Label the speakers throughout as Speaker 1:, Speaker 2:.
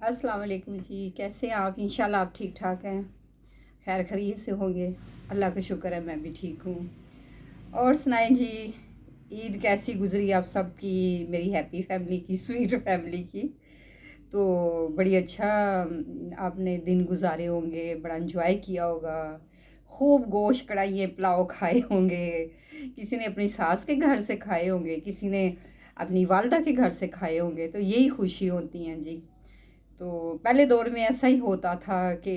Speaker 1: अस्सलाम वालेकुम जी। कैसे हैं आप? इंशाल्लाह आप ठीक ठाक हैं, खैर खैरियत से होंगे। अल्लाह का शुक्र है मैं भी ठीक हूँ। और सुनाएं जी, ईद कैसी गुजरी आप सबकी, मेरी हैप्पी फैमिली की, स्वीट फैमिली की। तो बड़ी अच्छा आपने दिन गुजारे होंगे, बड़ा इंजॉय किया होगा, खूब गोश्त कढ़ाइए पुलाव खाए होंगे। किसी ने अपनी सास के घर से खाए होंगे, किसी ने अपनी वालदा के घर से खाए होंगे। तो यही खुशी होती हैं जी। तो पहले दौर में ऐसा ही होता था कि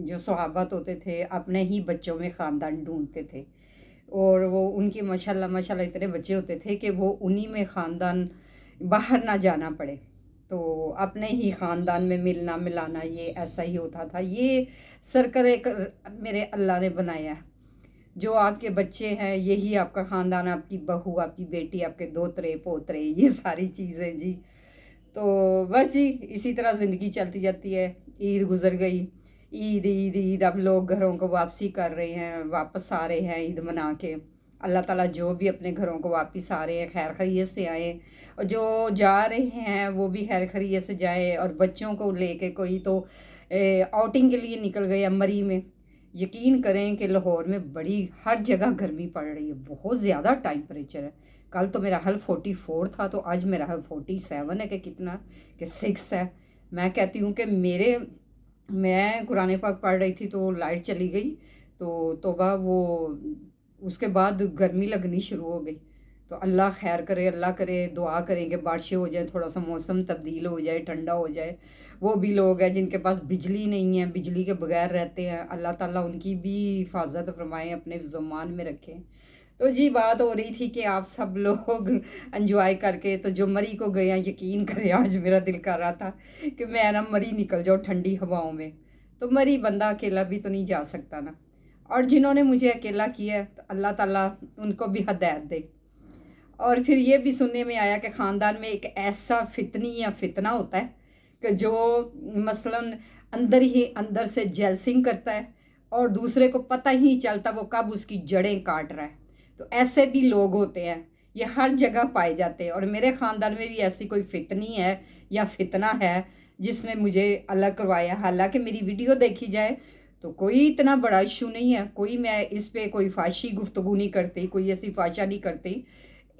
Speaker 1: जो सहाबत होते थे अपने ही बच्चों में ख़ानदान ढूंढते थे, और वो उनके माशाल्लाह माशाल्लाह इतने बच्चे होते थे कि वो उन्हीं में ख़ानदान बाहर ना जाना पड़े। तो अपने ही ख़ानदान में मिलना मिलाना ये ऐसा ही होता था। ये सर्कल एक मेरे अल्लाह ने बनाया है। जो आपके बच्चे हैं यही आपका ख़ानदान, आपकी बहू, आपकी बेटी, आपके दोतरे पोतरे, ये सारी चीज़ें जी। तो बस जी इसी तरह ज़िंदगी चलती जाती है। ईद गुज़र गई, ईद ईद ईद, अब लोग घरों को वापसी कर रहे हैं, वापस आ रहे हैं ईद मना के। अल्लाह ताला जो भी अपने घरों को वापस आ रहे हैं खैर खैरियत से आए, और जो जा रहे हैं वो भी खैर खैरियत से जाएं। और बच्चों को लेके कोई तो आउटिंग के लिए निकल गए मरी में। यकीन करें कि लाहौर में बड़ी हर जगह गर्मी पड़ रही है, बहुत ज़्यादा टेम्परेचर है। कल तो मेरा हल 44 था, तो आज मेरा हल 47 है कि कितना, कि 6 है। मैं कहती हूँ कि मैं कुरान पाक पढ़ रही थी तो लाइट चली गई, तो तौबा वो उसके बाद गर्मी लगनी शुरू हो गई। तो अल्लाह खैर करे, अल्लाह करे, दुआ करें कि बारिशें हो जाए, थोड़ा सा मौसम तब्दील हो जाए, ठंडा हो जाए। वो भी लोग हैं जिनके पास बिजली नहीं है, बिजली के बगैर रहते हैं, अल्लाह ताला उनकी भी हिफाजत फरमाएँ, अपने ज़ुमान में रखें। तो जी बात हो रही थी कि आप सब लोग एंजॉय करके, तो जो मरी को गए हैं यकीन करें आज मेरा दिल कर रहा था कि मैं ना मरी निकल जाऊँ ठंडी हवाओं में। तो मरी बंदा अकेला भी तो नहीं जा सकता ना। और जिन्होंने मुझे अकेला किया है तो अल्लाह ताला उनको भी हदायत दे। और फिर ये भी सुनने में आया कि ख़ानदान में एक ऐसा फितनी या फितना होता है कि जो मसलन अंदर ही अंदर से जेलसिंग करता है, और दूसरे को पता ही नहीं चलता वो कब उसकी जड़ें काट रहा है। तो ऐसे भी लोग होते हैं, ये हर जगह पाए जाते हैं। और मेरे ख़ानदान में भी ऐसी कोई फितनी है या फितना है जिसने मुझे अलग करवाया। हालांकि मेरी वीडियो देखी जाए तो कोई इतना बड़ा इशू नहीं है, कोई मैं इस पे कोई फाशी गुफ्तगू नहीं करती, कोई ऐसी फाशा नहीं करती।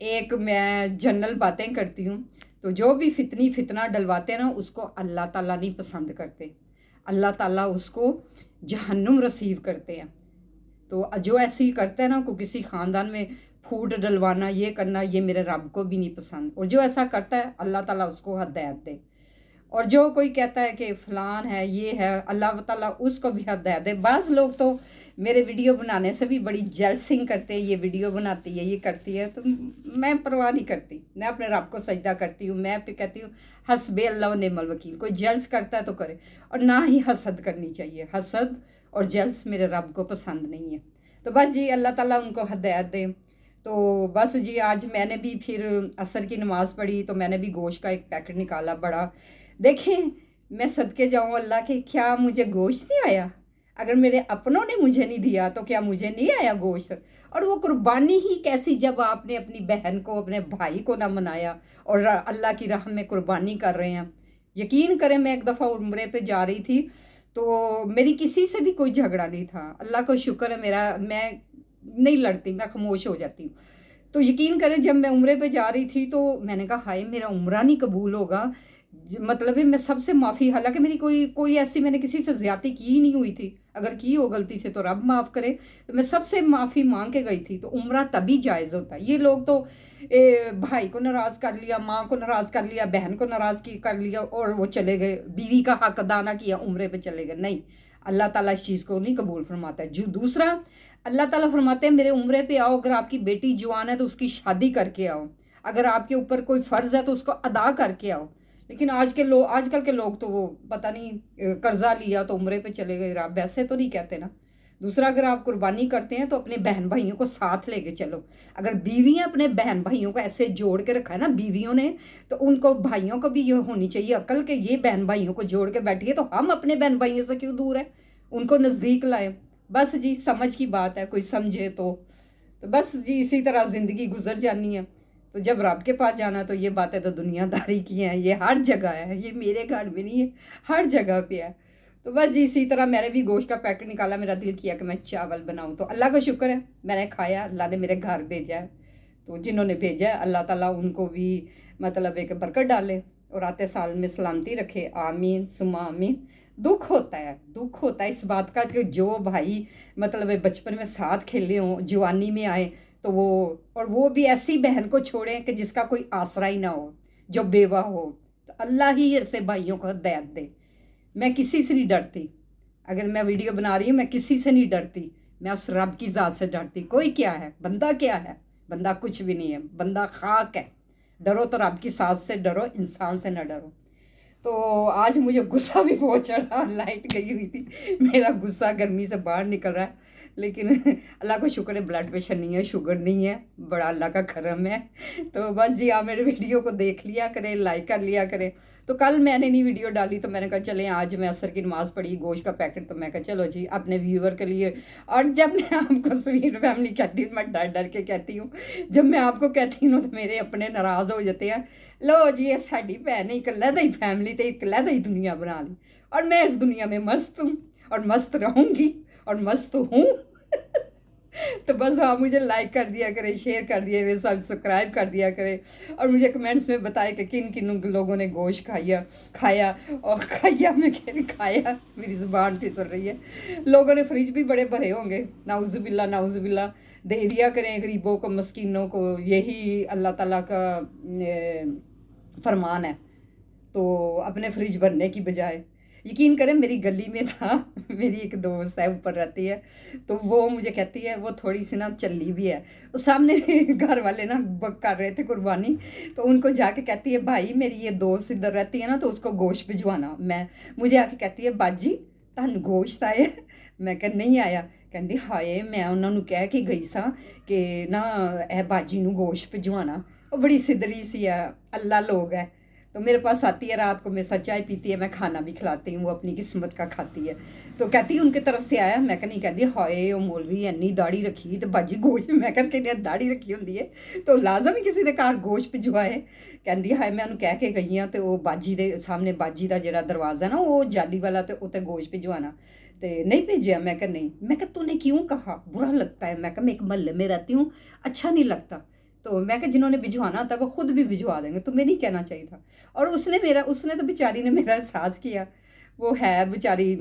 Speaker 1: एक मैं जनरल बातें करती हूँ। तो जो भी फितना डलवाते हैं ना उसको अल्लाह ताला नहीं पसंद करते, अल्लाह ताला उसको जहन्नुम रसीव करते हैं। तो जो ऐसी करता है ना को किसी ख़ानदान में फूट डलवाना, ये करना, ये मेरे रब को भी नहीं पसंद। और जो ऐसा करता है अल्लाह ताला उसको हदायत दे। और जो कोई कहता है कि फ़लान है, ये है, अल्लाह ताला उसको भी हदायत दे। बाज़ लोग तो मेरे वीडियो बनाने से भी बड़ी जेलसिंग करते हैं, ये वीडियो बनाती है, ये करती है। तो मैं परवाह नहीं करती, मैं अपने रब को सजदा करती हूँ। मैं फिर कहती हूँ हस्बे अल्लाह व निअमल वकील। कोई जेल्स करता है तो करे, और ना ही हसद करनी चाहिए। हसद और जेल्स मेरे रब को पसंद नहीं है। तो बस जी अल्लाह ताला उनको हदायत दे। तो बस जी आज मैंने भी फिर असर की नमाज़ पढ़ी, तो मैंने भी गोश्त का एक पैकेट निकाला बड़ा। देखें, मैं सदके जाऊँ अल्लाह के, क्या मुझे गोश्त नहीं आया? अगर मेरे अपनों ने मुझे नहीं दिया तो क्या मुझे नहीं आया गोश्त? और वो कुर्बानी ही कैसी, जब आपने अपनी बहन को, अपने भाई को ना मनाया और अल्लाह की राह में कुर्बानी कर रहे हैं। यकीन करें मैं एक दफ़ा उम्रे पे जा रही थी, तो मेरी किसी से भी कोई झगड़ा नहीं था। अल्लाह का शुक्र है, मेरा मैं नहीं लड़ती, मैं खामोश हो जाती हूँ। तो यकीन करें जब मैं उम्रे पे जा रही थी तो मैंने कहा हाय मेरा उम्रा नहीं कबूल होगा। मतलब है मैं सबसे माफ़ी, हालांकि मेरी कोई कोई ऐसी मैंने किसी से ज़्यादती की ही नहीं हुई थी। अगर की हो गलती से तो रब माफ़ करे। तो मैं सबसे माफ़ी मांग के गई थी। तो उम्रा तभी जायज़ होता है। ये लोग तो भाई को नाराज़ कर लिया, माँ को नाराज़ कर लिया, बहन को नाराज़ कर लिया और वो चले गए, बीवी का हक अदा ना किया, उम्रे पे चले गए। नहीं, अल्लाह ताला इस चीज़ को नहीं कबूल फरमाता है। जो दूसरा अल्लाह ताला फरमाते हैं मेरे उम्रे पे आओ, अगर आपकी बेटी जवान है तो उसकी शादी करके आओ, अगर आपके ऊपर कोई फ़र्ज़ है तो उसको अदा करके आओ। लेकिन आजकल के लोग तो वो पता नहीं कर्जा लिया तो उम्रे पे चले गए, आप वैसे तो नहीं कहते ना। दूसरा, अगर आप कुर्बानी करते हैं तो अपने बहन भाइयों को साथ लेके चलो। अगर बीवियां अपने बहन भाइयों को ऐसे जोड़ के रखा है ना बीवियों ने, तो उनको भाइयों को भी ये होनी चाहिए अकल के ये बहन भाइयों को जोड़ के बैठिए। तो हम अपने बहन भाइयों से क्यों दूर है, उनको नज़दीक लाएं। बस जी समझ की बात है, कोई समझे तो बस जी इसी तरह ज़िंदगी गुजर जानी है। تو جب رب کے پاس جانا تو یہ باتیں تو دنیا داری کی ہیں، یہ ہر جگہ ہے، یہ میرے گھر میں نہیں ہے، ہر جگہ پہ ہے۔ تو بس اسی طرح میں نے بھی گوشت کا پیکٹ نکالا، میرا دل کیا کہ میں چاول بناؤں، تو اللہ کا شکر ہے میں نے کھایا، اللہ نے میرے گھر بھیجا ہے۔ تو جنہوں نے بھیجا ہے اللہ تعالیٰ ان کو بھی مطلب ایک برکت ڈالے اور آتے سال میں سلامتی رکھے، آمین ثم آمین۔ دکھ ہوتا ہے اس بات کا کہ جو بھائی مطلب بچپن میں ساتھ کھیلے ہوں، جوانی میں آئے تو وہ بھی ایسی بہن کو چھوڑیں کہ جس کا کوئی آسرا ہی نہ ہو، جو بیوہ ہو، تو اللہ ہی ایسے بھائیوں کو ہدایت دے۔ میں کسی سے نہیں ڈرتی، اگر میں ویڈیو بنا رہی ہوں میں کسی سے نہیں ڈرتی، میں اس رب کی ذات سے ڈرتی۔ کوئی کیا ہے، بندہ کیا ہے، بندہ کچھ بھی نہیں ہے، بندہ خاک ہے۔ ڈرو تو رب کی ذات سے ڈرو، انسان سے نہ ڈرو۔ تو آج مجھے غصہ بھی بہت چڑھا، لائٹ گئی ہوئی تھی، میرا غصہ گرمی سے باہر نکل رہا ہے، لیکن اللہ کو شکر ہے بلڈ پریشر نہیں ہے، شوگر نہیں ہے، بڑا اللہ کا کرم ہے۔ تو بس جی آپ میرے ویڈیو کو دیکھ لیا کریں، لائک کر لیا کریں۔ تو کل میں نے نہیں ویڈیو ڈالی تو میں نے کہا چلیں آج میں عصر کی نماز پڑھی، گوشت کا پیکٹ، تو میں کہا چلو جی اپنے ویور کے لیے۔ اور جب میں آپ کو سویٹ فیملی کہتی ہوں، میں ڈر ڈر کے کہتی ہوں، جب میں آپ کو کہتی ہوں تو میرے اپنے ناراض ہو جاتے ہیں، لو جی یہ ساڈی بھن ایک علیحدہ ہی فیملی تے ایک علیحدہ ہی دنیا بنا لی، اور میں اس دنیا میں مست ہوں اور مست رہوں گی اور مست ہوں۔ تو بس آپ مجھے لائک کر دیا کریں، شیئر کر دیا کریں، سبسکرائب کر دیا کریں، اور مجھے کمنٹس میں بتائیں کہ کن کن لوگوں نے گوشت کھایا اور کھایا میں کھایا، میری زبان پھسل رہی ہے۔ لوگوں نے فریج بھی بڑے بھرے ہوں گے، نعوذ باللہ نعوذ باللہ، دے دیا کریں غریبوں کو، مسکینوں کو، یہی اللہ تعالیٰ کا فرمان ہے۔ تو اپنے فریج بھرنے کی بجائے، یقین کریں میری گلی میں تھا، میری ایک دوست ہے اوپر رہتی ہے، تو وہ مجھے کہتی ہے، وہ تھوڑی سی نا چلی بھی ہے، وہ سامنے گھر والے نا کر رہے تھے قربانی، تو ان کو جا کے کہتی ہے بھائی میری یہ دوست ادھر رہتی ہے نا تو اس کو گوشت بھجوانا۔ مجھے آ کے کہتی ہے باجی تہن گوشت آئے؟ میں کہ نہیں آیا۔ کہندی ہائے میں انہوں نے کہہ کے گئی سا کہ نا اے باجی نو گوشت بھجوانا، وہ بڑی سدھری سی ہے، اللہ لوگ ہے، تو میرے پاس آتی ہے رات کو، میرے ساتھ چائے پیتی ہے، میں کھانا بھی کھلاتی ہوں، وہ اپنی قسمت کا کھاتی ہے۔ تو کہتی ہے ان کی طرف سے آیا، میں کہ نہیں، کہتی ہائے وہ مولوی اینی داڑھی رکھی تو باجی گوشت، میں کہ داڑھی رکھی ہوندی ہے تو لازم ہی کسی دے گھر گوشت بھجوائے۔ کہندی ہائے میں انہوں کہہ کے گئی ہوں، تو وہ باجی دے سامنے، باجی دا جڑا دروازہ ہے نا وہ جالی والا، تو اتنے گوشت بھجوانا تے نہیں بھیجیا۔ میں کہ نہیں، میں کہ تو نے کیوں کہا، برا لگتا ہے، میں کہ میں ایک محلے میں رہتی ہوں، اچھا نہیں لگتا۔ تو میں کہ جنہوں نے بھجوانا تھا وہ خود بھی بھجوا دیں گے، تمہیں نہیں کہنا چاہیے تھا۔ اور اس نے تو بیچاری نے میرا احساس کیا، وہ ہے بیچاری،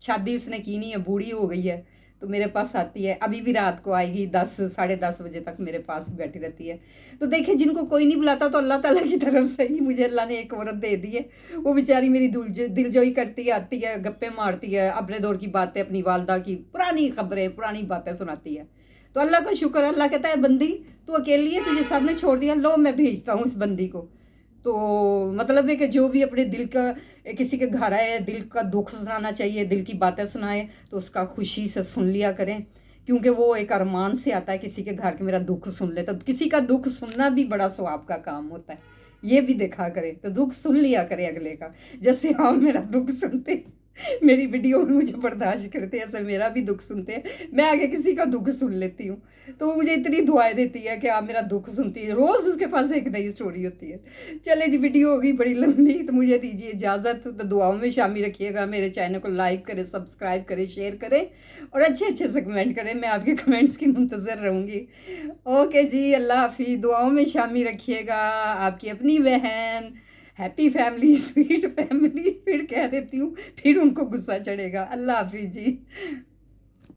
Speaker 1: شادی اس نے کی نہیں ہے، بوڑھی ہو گئی ہے، تو میرے پاس آتی ہے، ابھی بھی رات کو آئے گی 10 ساڑھے 10 بجے تک میرے پاس بیٹھی رہتی ہے۔ تو دیکھیں جن کو کوئی نہیں بلاتا تو اللہ تعالیٰ کی طرف سے ہی مجھے اللہ نے ایک عورت دے دی ہے، وہ بیچاری میری دل جوئی کرتی ہے، آتی ہے، گپیں مارتی ہے، اپنے دور کی باتیں، اپنی والدہ کی پرانی خبریں، پرانی باتیں سناتی ہے۔ تو اللہ کا شکر ہے، اللہ کہتا ہے بندی تو اکیلی ہے، تجھے سب نے چھوڑ دیا، لو میں بھیجتا ہوں اس بندی کو۔ تو مطلب ہے کہ جو بھی اپنے دل کا کسی کے گھر آئے، دل کا دکھ سنانا چاہیے، دل کی باتیں سنائے تو اس کا خوشی سے سن لیا کریں، کیونکہ وہ ایک ارمان سے آتا ہے کسی کے گھر کے میرا دکھ سن لے، تو کسی کا دکھ سننا بھی بڑا ثواب کا کام ہوتا ہے، یہ بھی دیکھا کرے، تو دکھ سن لیا کرے اگلے کا، جیسے آپ میرا دکھ سنتے، میری ویڈیو میں مجھے برداشت کرتے ہیں، ایسے میرا بھی دکھ سنتے ہیں، میں آگے کسی کا دکھ سن لیتی ہوں، تو وہ مجھے اتنی دعائیں دیتی ہے کہ آپ میرا دکھ سنتی ہے، روز اس کے پاس ایک نئی سٹوری ہوتی ہے۔ چلے جی ویڈیو ہوگی بڑی لمبی، تو مجھے دیجیے اجازت، تو دعاؤں میں شامل رکھیے گا، میرے چینل کو لائک کریں، سبسکرائب کریں، شیئر کریں، اور اچھے اچھے سے کمنٹ کریں، میں آپ کے کمنٹس کی منتظر رہوں گی۔ اوکے جی، اللہ حافظ، دعاؤں میں شامل رکھیے گا، آپ کی اپنی بہن، ہیپی فیملی، سویٹ فیملی، پھر کہہ دیتی ہوں، پھر ان کو غصہ چڑھے گا۔ اللہ حافظ جی۔